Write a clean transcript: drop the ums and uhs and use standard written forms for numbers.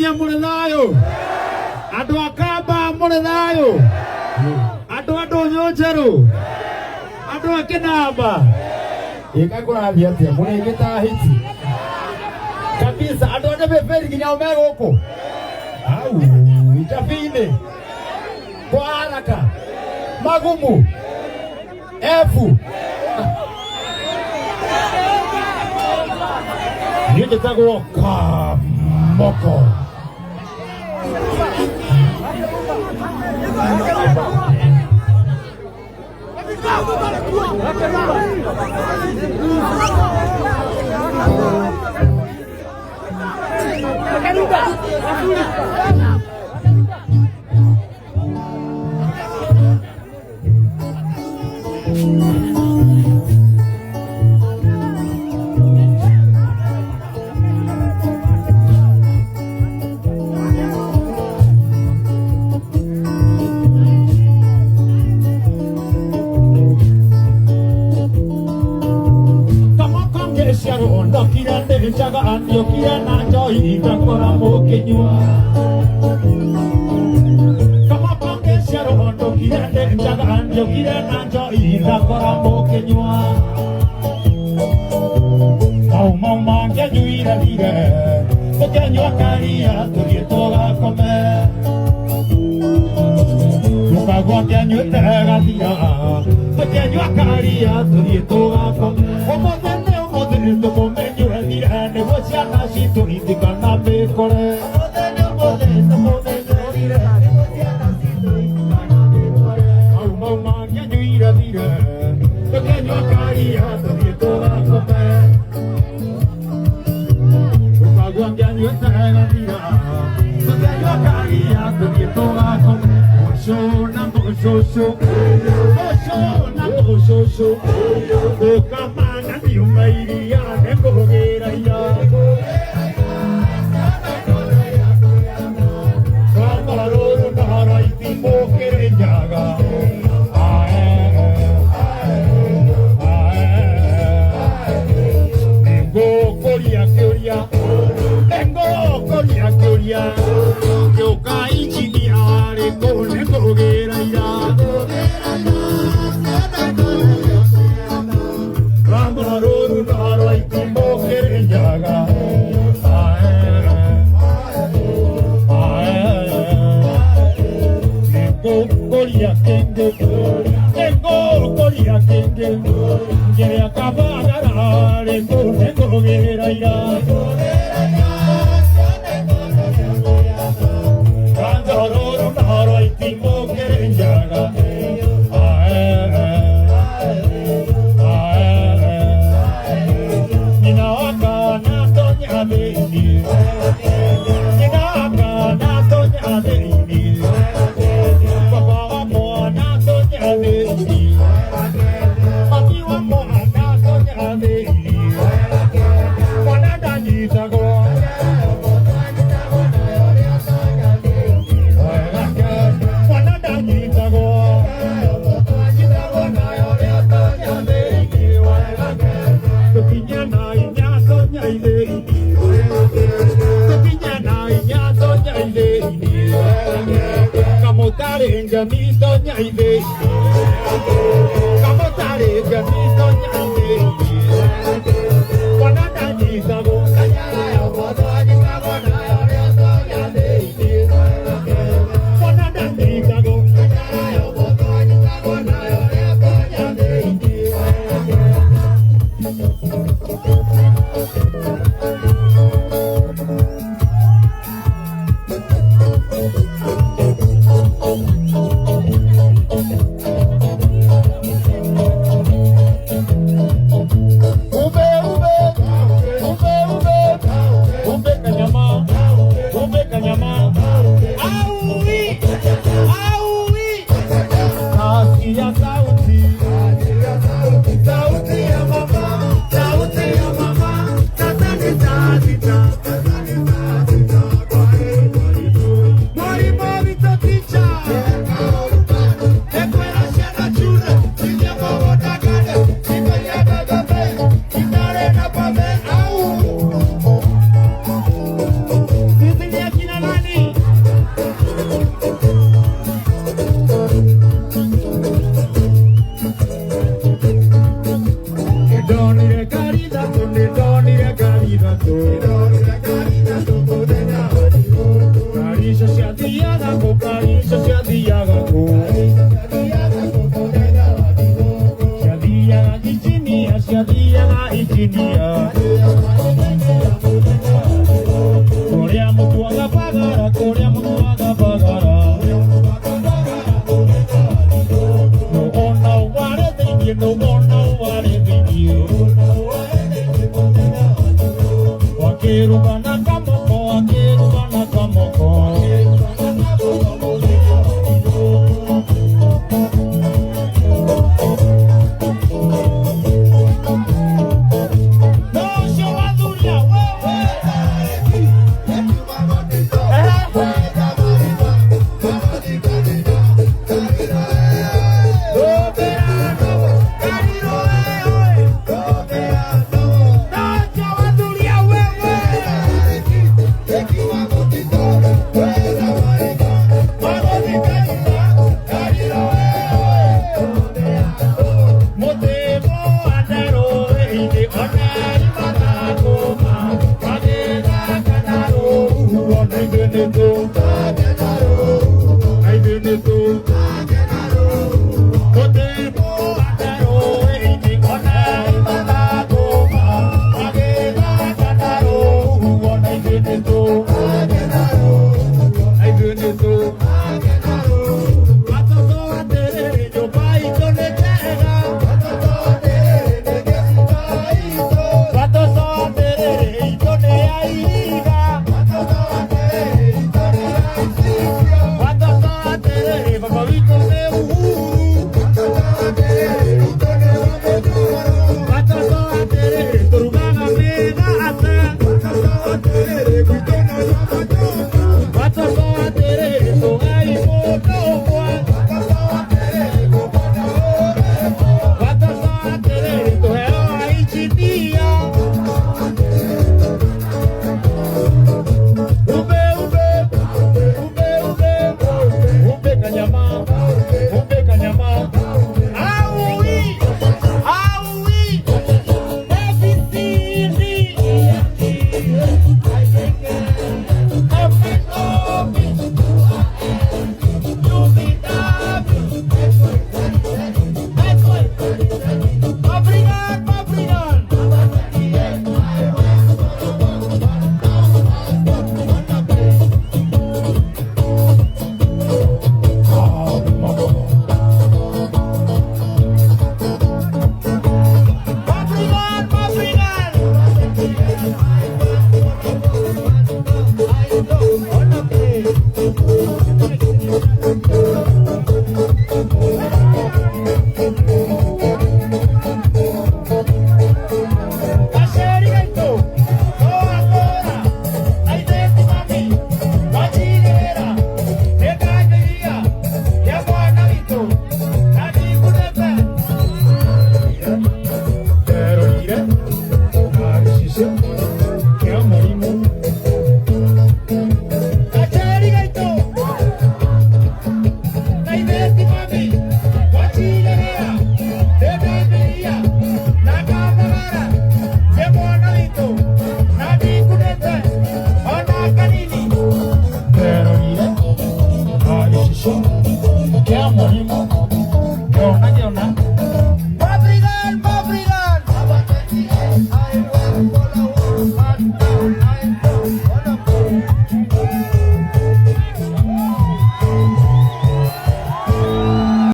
Tanzania murenayo. Ando akaba murenayo. Ando nyojeru. Ando akinaba. Ikakura biatia munegeta hiti. Kabisa ando ndebeferi kinyao mego huko. Au itafine. Kwa haraka. Magumu. Efu. Yeke tago kamoko. Jaga andio kia na joy takora mokenywa kama pange sharo ando kia de jaga andio kia na joy takora mokenywa mau mange juira dire pequeño caria tu toga comer lupa guardia nyutera dia pequeño caria tu toga comer como de momenyo mira negociana si tu indica na me core momenyo mira negociana si tu indica na me core au manga juira dire pequeño caria tu toda comer uma guandiano entrega dia pequeño caria tu toda comer ocho na ocho o camana di un mairia negogera ya Camarón nara y tipo que llaga Tengo coria que o caí chiniare con negogera ya Camarón nara y tipo que llaga Tengo coria kenge quiere acabar tengo guerra ya Cantaroro naro y tipo que llaga Nina akana tonya beini Nina akana tonya beini Gamito nyaide Kamu tarik gamito nyaide Wana nyanyi sago Kanyala yo bodo Jikago na yo rioto nyaide Wana nyanyi sago Kanyala yo bodo Jikago na yo rioto nyaide Quella Virginia. Korea mutu agapagara, Korea mutu agapagara. No ona ware thingie, no ona ware thingie. Wakirubana kamoko, wakirubana kamoko. Favorito meu